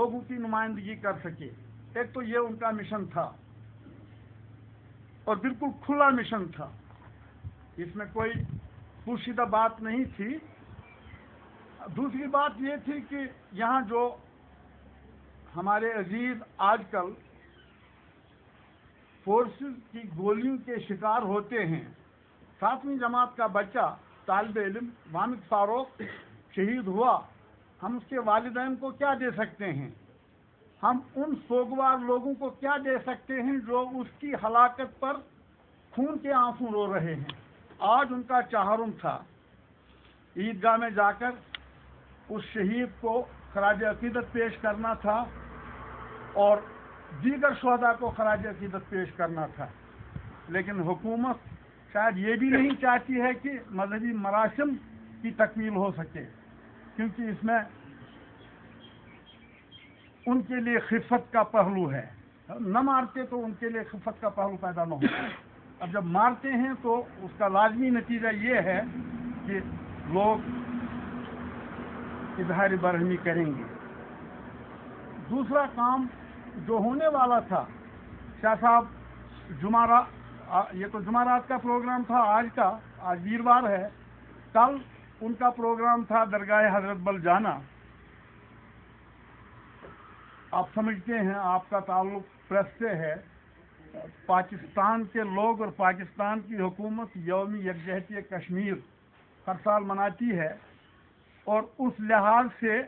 लोगों की नुमाइंदगी कर सके। एक तो ये उनका मिशन था और बिल्कुल खुला मिशन था, इसमें कोई पोशीदा बात नहीं थी। दूसरी बात ये थी कि यहाँ जो हमारे अजीज आजकल फोर्सेस की गोलियों के शिकार होते हैं, 7वीं जमात का बच्चा तालिब इल्म वामिद फारूक शहीद हुआ, हम उसके वालिदैन को क्या दे सकते हैं? हम उन सोगवार लोगों को क्या दे सकते हैं जो उसकी हलाकत पर खून के आंसू रो रहे हैं? आज उनका चाहरुम था ईदगाह में जाकर उस शहीद को खराज अकीदत पेश करना था और दीगर शहदा को खराज अकीदत पेश करना था, लेकिन हुकूमत शायद ये भी नहीं चाहती है कि मजहबी मरासिम की तकमील हो सके, क्योंकि इसमें उनके लिए खिफत का पहलू है। न मारते तो उनके लिए खिफत का पहलू पैदा न होता। अब जब मारते हैं तो उसका लाजमी नतीजा ये है कि लोग इजहार बरहमी करेंगे। दूसरा काम जो होने वाला था, शाह साहब ये तो जुमारात का प्रोग्राम था, आज वीरवार है, कल उनका प्रोग्राम था दरगाह हजरत बल जाना। आप समझते हैं, आपका ताल्लुक प्रेस से है, पाकिस्तान के लोग और पाकिस्तान की हुकूमत यौमी यकजहती कश्मीर हर साल मनाती है, और उस लिहाज से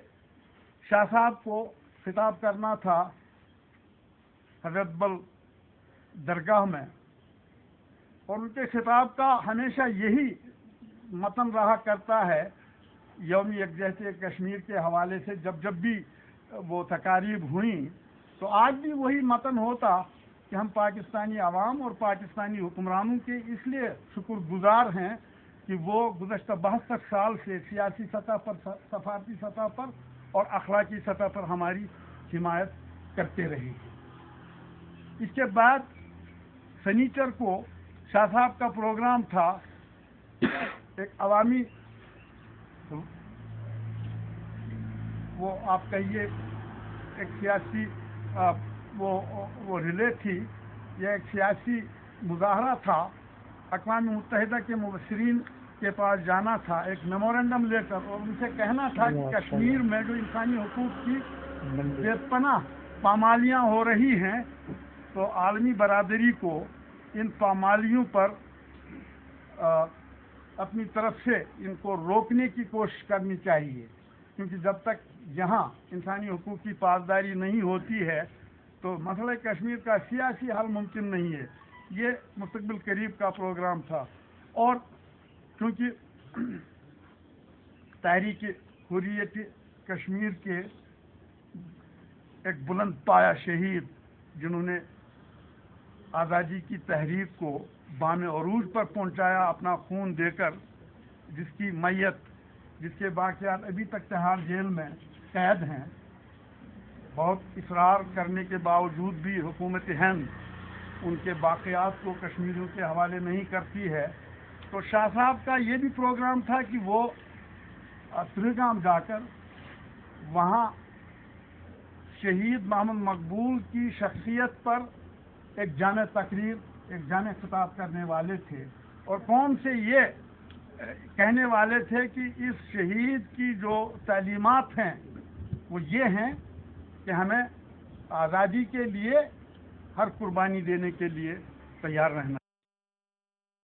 शाह साहब को खिताब करना था हजरत बल दरगाह में, और उनके खिताब का हमेशा यही मतन रहा करता है यौमी यकजहती कश्मीर के हवाले से। जब भी वो तकारीब हुई तो आज भी वही मतन होता कि हम पाकिस्तानी अवाम और पाकिस्तानी हुक्मरानों के इसलिए शुक्रगुजार हैं कि वो गुज़श्ता 72 साल से सियासी सतह पर, सफारती सतह पर और अखलाकी सतह पर हमारी हिमायत करते रहे। इसके बाद सनीचर को शाह साहब का प्रोग्राम था एक अवामी, वो आप कहिए एक सियासी वो रिले थी, यह एक सियासी मुजाहरा था। अक़वाम मुत्तहिदा के मुबस्सिरीन के पास जाना था एक मेमोरेंडम लेकर, और उनसे कहना था कि कश्मीर में जो इंसानी हुकूक की बेपनाह पामालियाँ हो रही हैं, तो आलमी बरादरी को इन पामालियों पर अपनी तरफ से इनको रोकने की कोशिश करनी चाहिए, क्योंकि जब तक यहाँ इंसानी हुकूक की पासदारी नहीं होती है तो मसला कश्मीर का सियासी हल मुमकिन नहीं है। ये मुस्तक़बिल करीब का प्रोग्राम था, और क्योंकि तहरीक हुर्रियत कश्मीर के एक बुलंद पाया शहीद, जिन्होंने आज़ादी की तहरीक को बाम अरूज पर पहुंचाया अपना खून देकर, जिसकी मैयत, जिसके बाक़ियात अभी तक तिहाड़ जेल में कैद हैं, बहुत इसरार करने के बावजूद भी हुकूमत हिंद उनके बाक़ियात को कश्मीरियों के हवाले नहीं करती है। तो शाह साहब का ये भी प्रोग्राम था कि वो त्रिगाम जाकर वहाँ शहीद मोहम्मद मकबूल की शख्सियत पर एक जामे तकरीर, एक जामे खिताब करने वाले थे, और कौन से ये कहने वाले थे कि इस शहीद की जो तालीमात हैं वो ये हैं कि हमें आज़ादी के लिए हर कुर्बानी देने के लिए तैयार रहना।